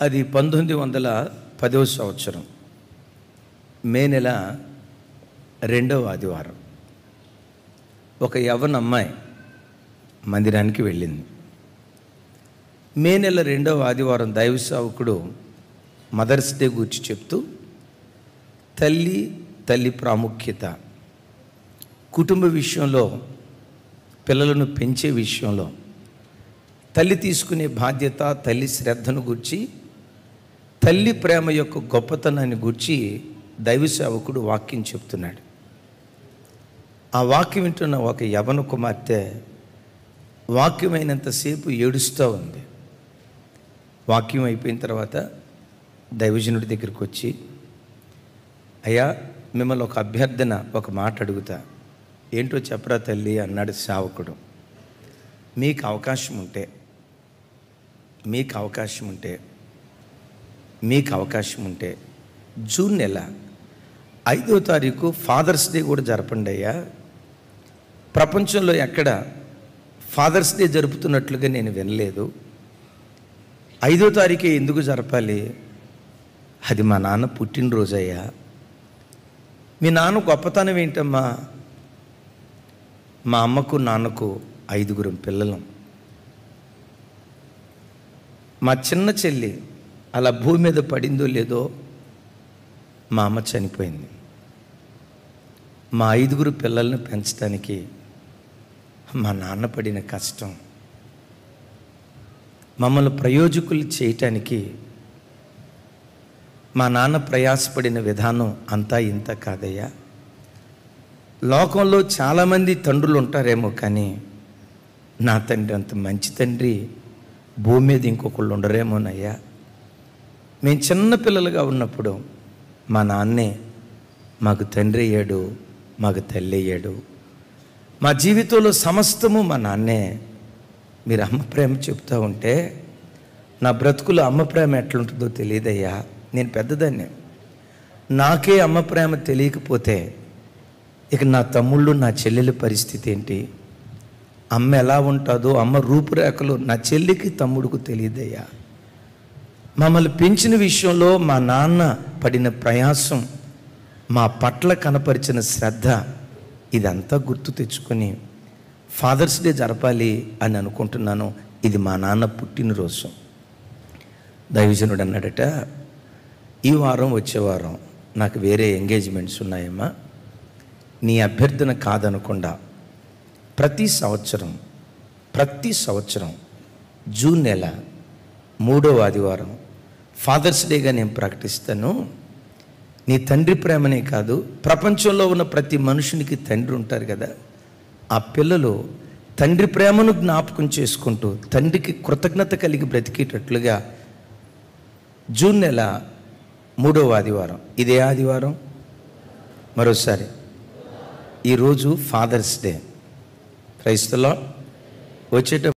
అది 1910వ సంవత్సరం మే నెల 2వ ఆదివారం. ఒక యవ్వన అమ్మాయి మందిరానికి వెళ్ళింది. మే నెల 2వ ఆదివారం దైవ సేవకుడు మదర్స్ డే గురించి చెప్తూ తల్లి ప్రాముఖ్యత, కుటుంబ విషయంలో, పిల్లలను పెంచే విషయంలో తల్లి తీసుకునే బాధ్యత, తల్లి శ్రద్ధను గురించి, తల్లి ప్రేమ యొక్క గొప్పతనాన్ని గురించి దైవ సేవకుడు వాక్యం చెప్తున్నాడు. ఆ వాక్యం వింటున్న ఒక యవ్వన కుమార్తె వాక్యమైనంతసేపు ఏడుస్తూ ఉంది. వాక్యం అయిపోయిన తర్వాత దైవజనుడి దగ్గరికి వచ్చి, అయ్యా మిమ్మల్ని ఒక అభ్యర్థన, ఒక మాట అడుగుతా, ఏంటో చెప్పరా తల్లి అన్నాడు సేవకుడు. మీకు అవకాశం ఉంటే జూన్ నెల 5వ తారీఖు ఫాదర్స్ డే కూడా జరపండి అయ్యా. ప్రపంచంలో ఎక్కడ ఫాదర్స్ డే జరుపుతున్నట్లుగా నేను వినలేదు. 5వ తారీఖే ఎందుకు జరపాలి? అది మా నాన్న పుట్టినరోజు అయ్యా. మీ నాన్న గొప్పతనం ఏంటమ్మా? మా అమ్మకు నాన్నకు 5గురు పిల్లలం. మా చిన్న చెల్లి అలా భూమి మీద పడిందో లేదో మా అమ్మ చనిపోయింది. మా 5గురు పిల్లల్ని పెంచడానికి మా నాన్న పడిన కష్టం, మమ్మల్ని ప్రయోజకులు చేయటానికి మా నాన్న ప్రయాసపడిన విధానం అంతా ఇంత కాదయ్యా. లోకంలో చాలామంది తండ్రులు ఉంటారేమో, కానీ నా తండ్రి అంత మంచి తండ్రి భూమి మీద ఇంకొకళ్ళు ఉండరేమోనయ్యా. మేము చిన్న పిల్లలుగా ఉన్నప్పుడు మా నాన్నే మాకు తండ్రి అయ్యాడు, మాకు తల్లి అయ్యాడు. మా జీవితంలో సమస్తము మా నాన్నే. మీరు అమ్మ ప్రేమ చెప్తూ ఉంటే నా బ్రతుకులో అమ్మ ప్రేమ ఎట్లుంటుందో తెలియదయ్యా. నేను పెద్దదాన్ని, నాకే అమ్మ ప్రేమ తెలియకపోతే ఇక నా తమ్ముళ్ళు, నా చెల్లెల పరిస్థితి ఏంటి? అమ్మ ఎలా ఉంటుందో, అమ్మ రూపురేఖలు నా చెల్లికి తమ్ముడికి తెలియదయ్యా. మమ్మల్ని పెంచిన విషయంలో మా నాన్న పడిన ప్రయాసం, మా పట్ల కనపరిచిన శ్రద్ధ, ఇదంతా గుర్తు తెచ్చుకొని ఫాదర్స్ డే జరపాలి అని అనుకుంటున్నాను. ఇది మా నాన్న పుట్టినరోజు. దైవజనుడు అన్నాడట, ఈ వారం వచ్చే వారం నాకు వేరే ఎంగేజ్మెంట్స్ ఉన్నాయమ్మా, నీ అభ్యర్థన కాదనకుండా ప్రతి సంవత్సరం జూన్ నెల 3వ ఆదివారం ఫాదర్స్ డేగా నేను ప్రకటిస్తాను. నీ తండ్రి ప్రేమనే కాదు, ప్రపంచంలో ఉన్న ప్రతి మనుషునికి తండ్రి ఉంటారు కదా, ఆ పిల్లలు తండ్రి ప్రేమను జ్ఞాపకం చేసుకుంటూ తండ్రికి కృతజ్ఞత కలిగి బ్రతికేటట్లుగా జూన్ నెల 3వ ఆదివారం, ఇదే ఆదివారం, మరోసారి ఈరోజు ఫాదర్స్ డే. క్రైస్తవులో వచ్చేట